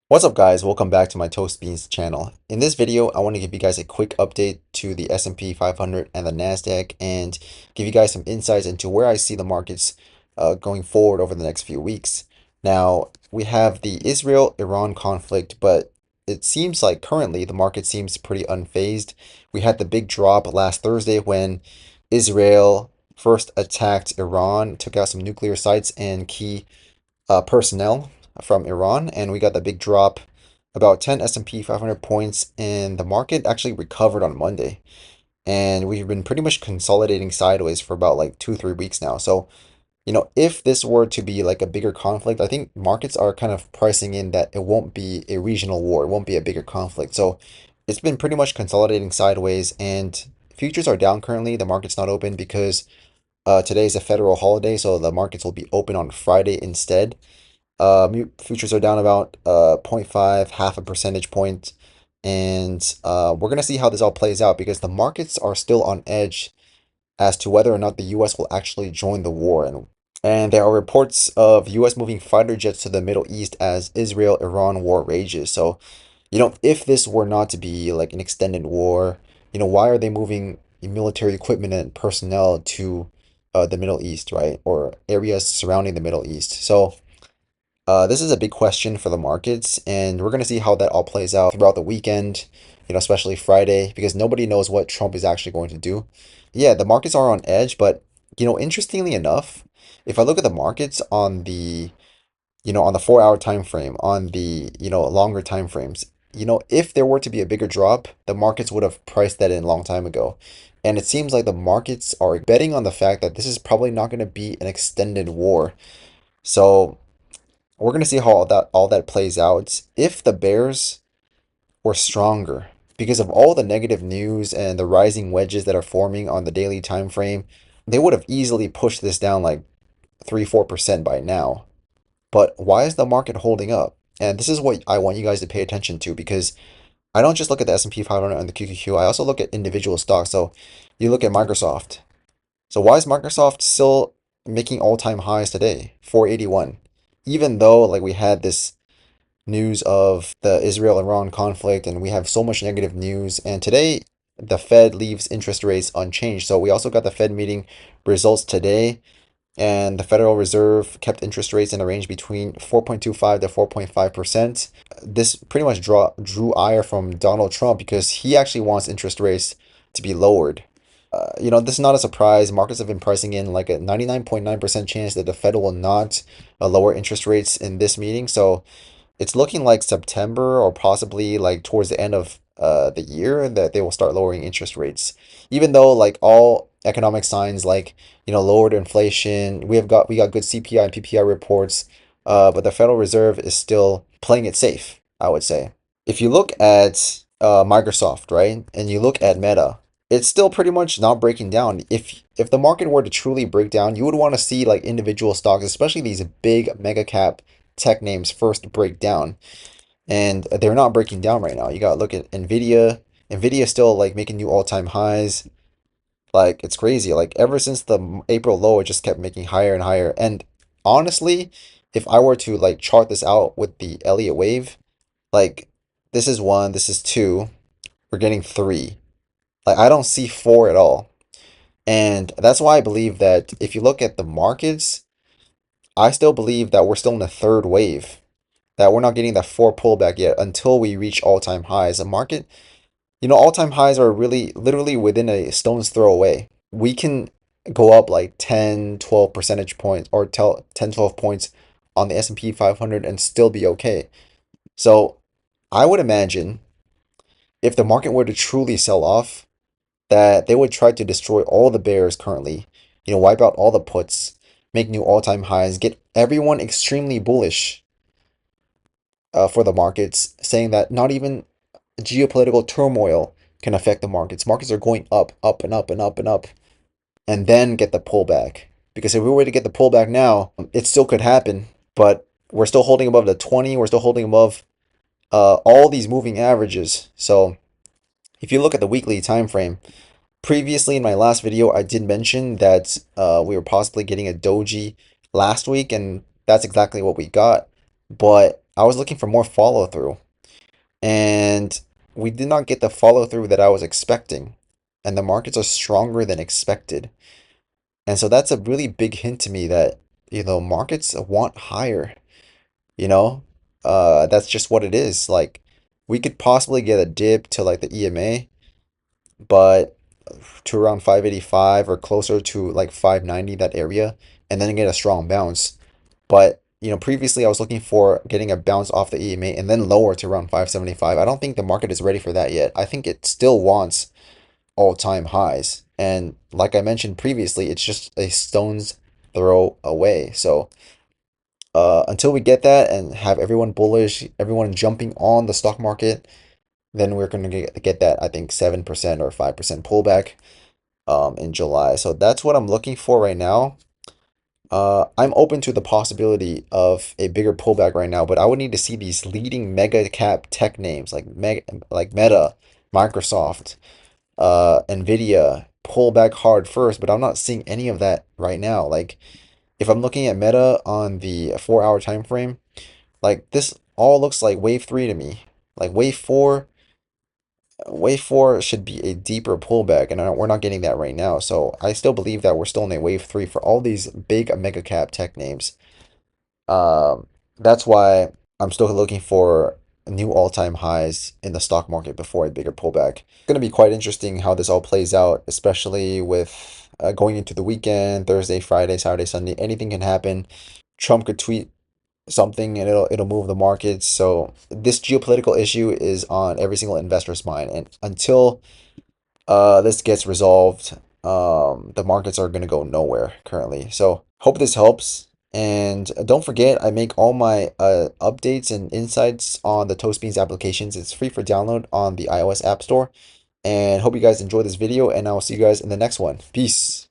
What's up guys, welcome back to my Toast Beans channel. In this video, I want to give you guys a quick update to the S&P 500 and the NASDAQ and give you guys some insights into where I see the markets going forward over the next few weeks. Now, we have the Israel-Iran conflict, but it seems like currently the market seems pretty unfazed. We had the big drop last Thursday when Israel first attacked Iran, took out some nuclear sites and key personnel from Iran, and we got the big drop, about 10 S&P 500 points, and the market actually recovered on Monday. And we've been pretty much consolidating sideways for about like 2, 3 weeks now. So, if this were to be like a bigger conflict, I think markets are kind of pricing in that it won't be a regional war, it won't be a bigger conflict. So, it's been pretty much consolidating sideways, and futures are down currently. The market's not open because today's a federal holiday, so the markets will be open on Friday instead. Futures are down about zero point 0.5, half a percentage point, and we're gonna see how this all plays out because the markets are still on edge as to whether or not the U.S. will actually join the war, and there are reports of U.S. moving fighter jets to the Middle East as Israel-Iran war rages. So, if this were not to be like an extended war, why are they moving military equipment and personnel to the Middle East, right, or areas surrounding the Middle East? So. This is a big question for the markets, and we're going to see how that all plays out throughout the weekend, especially Friday, because nobody knows what Trump is actually going to do. Yeah, the markets are on edge, but, interestingly enough, if I look at the markets on the 4 hour time frame, on the, longer time frames, if there were to be a bigger drop, the markets would have priced that in a long time ago. And it seems like the markets are betting on the fact that this is probably not going to be an extended war. So, we're going to see how all that plays out. If the bears were stronger because of all the negative news and the rising wedges that are forming on the daily time frame, they would have easily pushed this down like 3, 4% by now. But why is the market holding up? And this is what I want you guys to pay attention to, because I don't just look at the S&P 500 and the QQQ. I also look at individual stocks. So you look at Microsoft. So why is Microsoft still making all-time highs today? 481. Even though like we had this news of the Israel-Iran conflict and we have so much negative news, and today the Fed leaves interest rates unchanged. So we also got the Fed meeting results today, and the Federal Reserve kept interest rates in a range between 4.25 to 4.5%. This pretty much drew ire from Donald Trump because he actually wants interest rates to be lowered. This is not a surprise. Markets have been pricing in like a 99.9% chance that the Fed will not lower interest rates in this meeting. So it's looking like September or possibly like towards the end of the year that they will start lowering interest rates. Even though like all economic signs like lowered inflation, we got good CPI and PPI reports, but the Federal Reserve is still playing it safe, I would say. If you look at Microsoft, right, and you look at Meta, it's still pretty much not breaking down. If the market were to truly break down, you would want to see like individual stocks, especially these big mega cap tech names, first break down. And they're not breaking down right now. You got to look at Nvidia. Nvidia is still like making new all-time highs. Like it's crazy. Like ever since the April low, it just kept making higher and higher. And honestly, if I were to like chart this out with the Elliott wave, like this is one, this is two, we're getting three. Like I don't see four at all. And that's why I believe that if you look at the markets, I still believe that we're still in the third wave, that we're not getting that four pullback yet until we reach all-time highs. The market, all-time highs are really literally within a stone's throw away. We can go up like 10, 12 percentage points or 10, 12 points on the S&P 500 and still be okay. So I would imagine if the market were to truly sell off, that they would try to destroy all the bears currently, wipe out all the puts, make new all-time highs, get everyone extremely bullish for the markets, saying that not even geopolitical turmoil can affect the markets. Markets are going up, up and up and up and up, and then get the pullback. Because if we were to get the pullback now, it still could happen, but we're still holding above the 20, we're still holding above all these moving averages. So if you look at the weekly time frame, previously in my last video, I did mention that we were possibly getting a doji last week, and that's exactly what we got. But I was looking for more follow through, and we did not get the follow through that I was expecting. And the markets are stronger than expected. And so that's a really big hint to me that, markets want higher, you know? That's just what it is. Like, we could possibly get a dip to like the EMA, but to around 585 or closer to like 590, that area, and then get a strong bounce. But, previously I was looking for getting a bounce off the EMA and then lower to around 575. I don't think the market is ready for that yet. I think it still wants all-time highs. And like I mentioned previously, it's just a stone's throw away. So until we get that and have everyone bullish, everyone jumping on the stock market, then we're going to get that, I think, 7% or 5% pullback in July. So that's what I'm looking for right now. I'm open to the possibility of a bigger pullback right now, but I would need to see these leading mega cap tech names like Meta, Microsoft, Nvidia pull back hard first, but I'm not seeing any of that right now. Like if I'm looking at Meta on the 4 hour time frame, like this all looks like wave three to me. Like wave four should be a deeper pullback, and we're not getting that right now. So I still believe that we're still in a wave three for all these big mega cap tech names. That's why I'm still looking for new all-time highs in the stock market before a bigger pullback. It's going to be quite interesting how this all plays out, especially with going into the weekend, Thursday, Friday, Saturday, Sunday. Anything can happen. Trump could tweet something and it'll move the markets. So this geopolitical issue is on every single investor's mind, and until this gets resolved, the markets are going to go nowhere currently. So hope this helps. And don't forget, I make all my updates and insights on the Toastbeans applications. It's free for download on the iOS App Store. And hope you guys enjoy this video, and I will see you guys in the next one. Peace.